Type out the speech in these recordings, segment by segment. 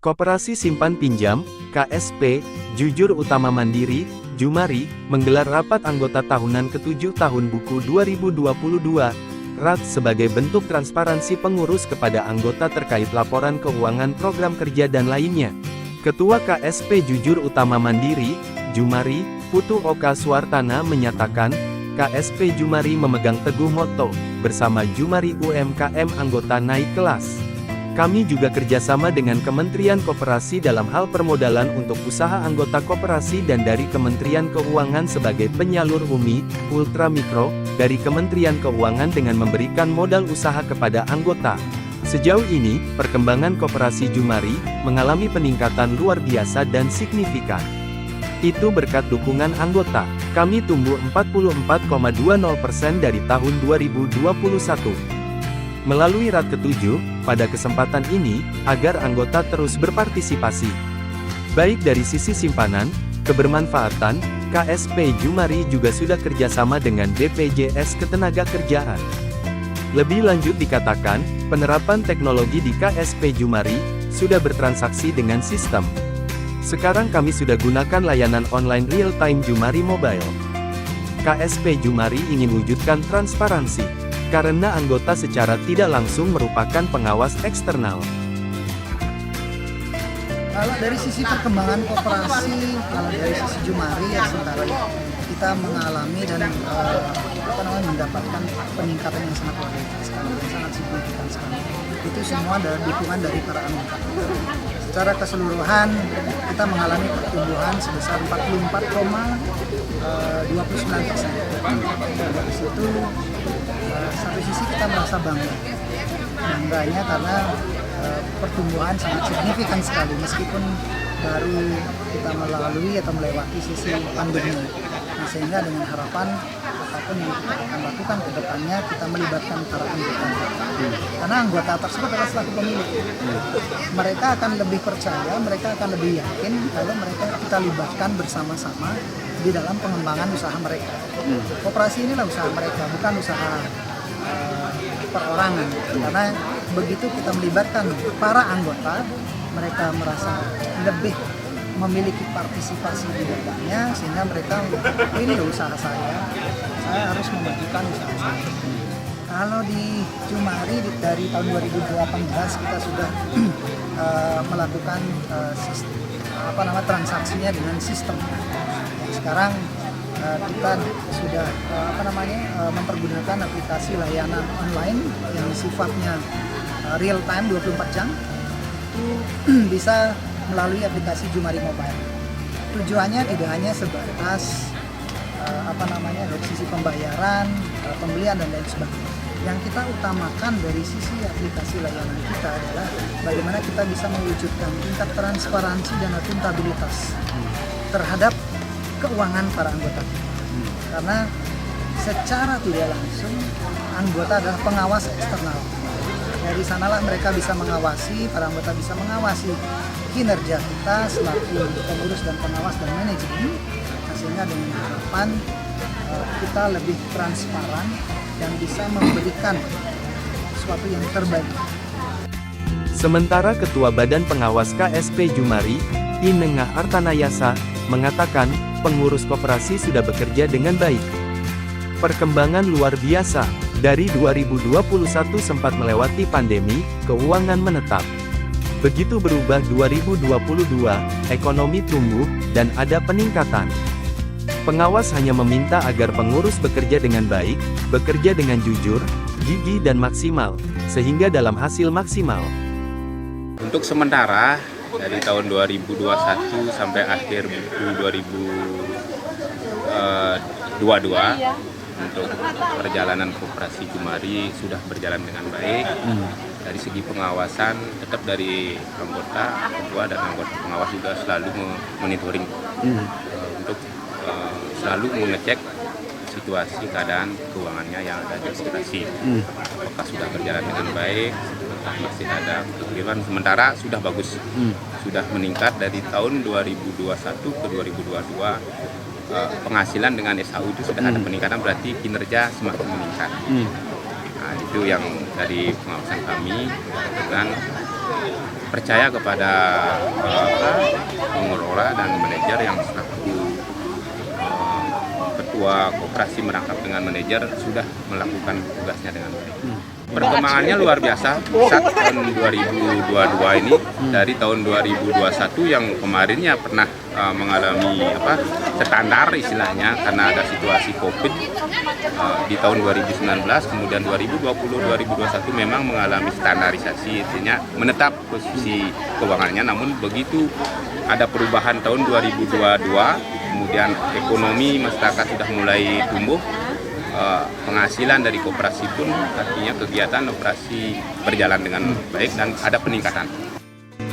Koperasi Simpan Pinjam, KSP, Jujur Utama Mandiri, Jumari, menggelar rapat anggota tahunan ke-7 tahun buku 2022, RAT sebagai bentuk transparansi pengurus kepada anggota terkait laporan keuangan program kerja dan lainnya. Ketua KSP Jujur Utama Mandiri, Jumari, Putu Oka Suartana menyatakan, KSP Jumari memegang teguh moto, bersama Jumari UMKM anggota naik kelas. Kami juga kerjasama dengan Kementerian Koperasi dalam hal permodalan untuk usaha anggota koperasi dan dari Kementerian Keuangan sebagai penyalur UMI, Ultra Mikro, dari Kementerian Keuangan dengan memberikan modal usaha kepada anggota. Sejauh ini, perkembangan Koperasi Jumari mengalami peningkatan luar biasa dan signifikan. Itu berkat dukungan anggota. Kami tumbuh 44,20% dari tahun 2021. Melalui RAT ke-7, pada kesempatan ini, agar anggota terus berpartisipasi. Baik dari sisi simpanan, kebermanfaatan, KSP Jumari juga sudah kerjasama dengan BPJS Ketenagakerjaan. Lebih lanjut dikatakan, penerapan teknologi di KSP Jumari, sudah bertransaksi dengan sistem. Sekarang kami sudah gunakan layanan online real-time Jumari Mobile. KSP Jumari ingin wujudkan transparansi, karena anggota secara tidak langsung merupakan pengawas eksternal. Kalau dari sisi perkembangan koperasi, kalau dari sisi Jumari ya sementara kita mengalami dan mendapatkan peningkatan yang sangat luar biasa sekali, yang sangat signifikan sekali. Itu semua dari dukungan dari para anggota. Secara keseluruhan kita mengalami pertumbuhan sebesar 44,29%. Dari situ satu sisi kita merasa bangganya karena pertumbuhan sangat signifikan sekali meskipun baru kita melalui atau melewati sisi pandemi. Nah, sehingga dengan harapan apapun yang kita akan lakukan ke depannya kita melibatkan para anggota. Karena anggota tersebut adalah selaku pemilik. Mereka akan lebih percaya, mereka akan lebih yakin kalau mereka kita libatkan bersama-sama di dalam pengembangan usaha mereka. Koperasi inilah usaha mereka, bukan usaha perorangan. Karena begitu kita melibatkan para anggota, mereka merasa lebih memiliki partisipasi di dalamnya, sehingga mereka, ini loh usaha saya harus memajukan usaha saya. Kalau di Jumari dari tahun 2018 kita sudah melakukan transaksinya dengan sistem. Sekarang kita sudah mempergunakan aplikasi layanan online yang sifatnya real time 24 jam. Itu bisa melalui aplikasi Jumari Mobile. Tujuannya tidak hanya sebatas dari sisi pembayaran, pembelian dan lain sebagainya. Yang kita utamakan dari sisi aplikasi layanan kita adalah bagaimana kita bisa mewujudkan tingkat transparansi dan akuntabilitas terhadap keuangan para anggota kita. Karena secara tidak langsung anggota adalah pengawas eksternal. Dari sanalah mereka bisa mengawasi, para anggota bisa mengawasi kinerja kita selaku pengurus dan pengawas dan manajemen, sehingga dengan harapan kita lebih transparan dan bisa memberikan sesuatu yang terbaik. Sementara Ketua Badan Pengawas KSP Jumari, Inengah Artanayasa, mengatakan, pengurus koperasi sudah bekerja dengan baik. Perkembangan luar biasa, dari 2021 sempat melewati pandemi, keuangan menetap. Begitu berubah 2022, ekonomi tumbuh, dan ada peningkatan. Pengawas hanya meminta agar pengurus bekerja dengan baik, bekerja dengan jujur, gigih dan maksimal, sehingga dalam hasil maksimal. Untuk sementara, dari tahun 2021 sampai akhir 2022, untuk perjalanan koperasi Jumari sudah berjalan dengan baik. Dari segi pengawasan, tetap dari anggota, ketua dan anggota pengawas juga selalu monitoring untuk selalu mengecek situasi keadaan keuangannya yang ada di koperasi. Apakah sudah berjalan dengan baik, masih ada kekeliruan, sementara sudah bagus, sudah meningkat dari tahun 2021 ke 2022. Penghasilan dengan SHU itu sudah ada peningkatan, berarti kinerja semakin meningkat. Nah, itu yang dari pengawasan kami, dan percaya kepada pengelola dan manajer yang selaku ketua koperasi merangkap dengan manajer sudah melakukan tugasnya dengan baik. Perkembangannya luar biasa saat tahun 2022 ini dari tahun 2021 yang kemarinnya pernah mengalami standar istilahnya karena ada situasi COVID di tahun 2019, kemudian 2020-2021 memang mengalami standarisasi, artinya menetap posisi keuangannya. Namun begitu ada perubahan tahun 2022, kemudian ekonomi masyarakat sudah mulai tumbuh, penghasilan dari koperasi pun artinya kegiatan operasi berjalan dengan baik dan ada peningkatan.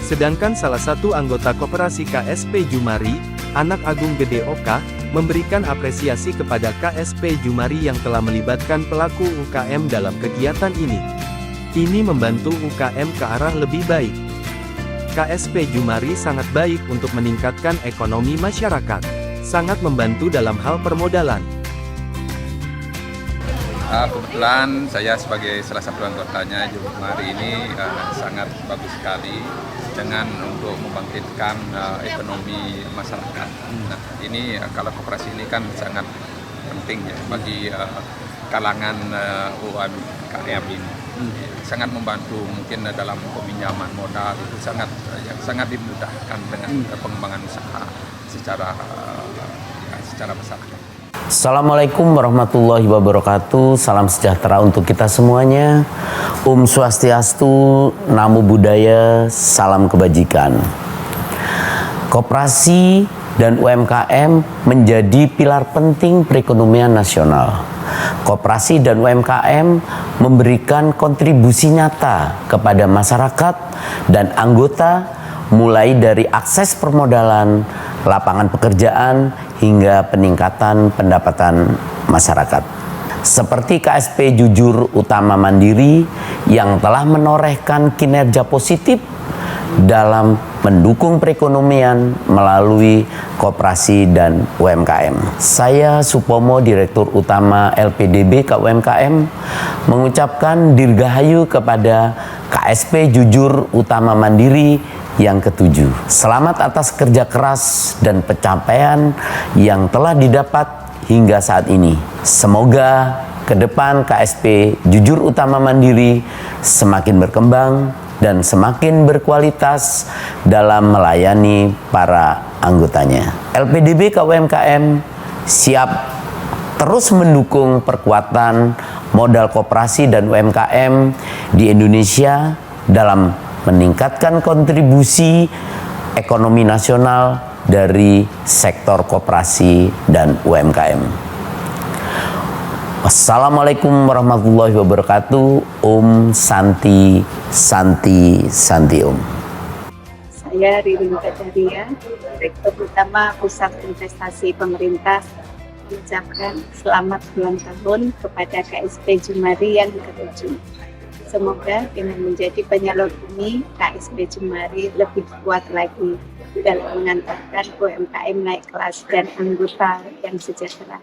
Sedangkan salah satu anggota koperasi KSP Jumari, Anak Agung Gede Oka, memberikan apresiasi kepada KSP Jumari yang telah melibatkan pelaku UKM dalam kegiatan ini. Ini membantu UKM ke arah lebih baik. KSP Jumari sangat baik untuk meningkatkan ekonomi masyarakat, sangat membantu dalam hal permodalan. Kebetulan saya sebagai salah satu anggotanya Jumari ini sangat bagus sekali dengan untuk membangkitkan ekonomi masyarakat. Nah, ini kalau koperasi ini kan sangat penting ya bagi kalangan UMKM ini. Sangat membantu mungkin dalam peminjaman modal itu sangat dimudahkan dengan pengembangan usaha secara masyarakat. Assalamualaikum warahmatullahi wabarakatuh. Salam sejahtera untuk kita semuanya. Swastiastu, Namo Buddhaya, salam kebajikan. Koperasi dan UMKM menjadi pilar penting perekonomian nasional. Koperasi dan UMKM memberikan kontribusi nyata kepada masyarakat dan anggota, mulai dari akses permodalan, lapangan pekerjaan, hingga peningkatan pendapatan masyarakat. Seperti KSP Jujur Utama Mandiri yang telah menorehkan kinerja positif dalam mendukung perekonomian melalui koperasi dan UMKM. Saya Supomo, Direktur Utama LPDB KUMKM, mengucapkan dirgahayu kepada KSP Jujur Utama Mandiri yang ketujuh. Selamat atas kerja keras dan pencapaian yang telah didapat hingga saat ini. Semoga ke depan KSP Jujur Utama Mandiri semakin berkembang dan semakin berkualitas dalam melayani para anggotanya. LPDB KUMKM siap terus mendukung perkuatan modal koperasi dan UMKM di Indonesia dalam meningkatkan kontribusi ekonomi nasional dari sektor koperasi dan UMKM. Wassalamualaikum warahmatullahi wabarakatuh. Om Santi Santi Santi Om. Saya Ririn Kajaria, Direktur Utama Pusat Investasi Pemerintah, mengucapkan selamat ulang tahun kepada KSP Jumari yang ke-7. Semoga dengan menjadi penyalur ini, KSP Jumari lebih kuat lagi dalam mengantarkan UMKM naik kelas dan anggota yang sejahtera.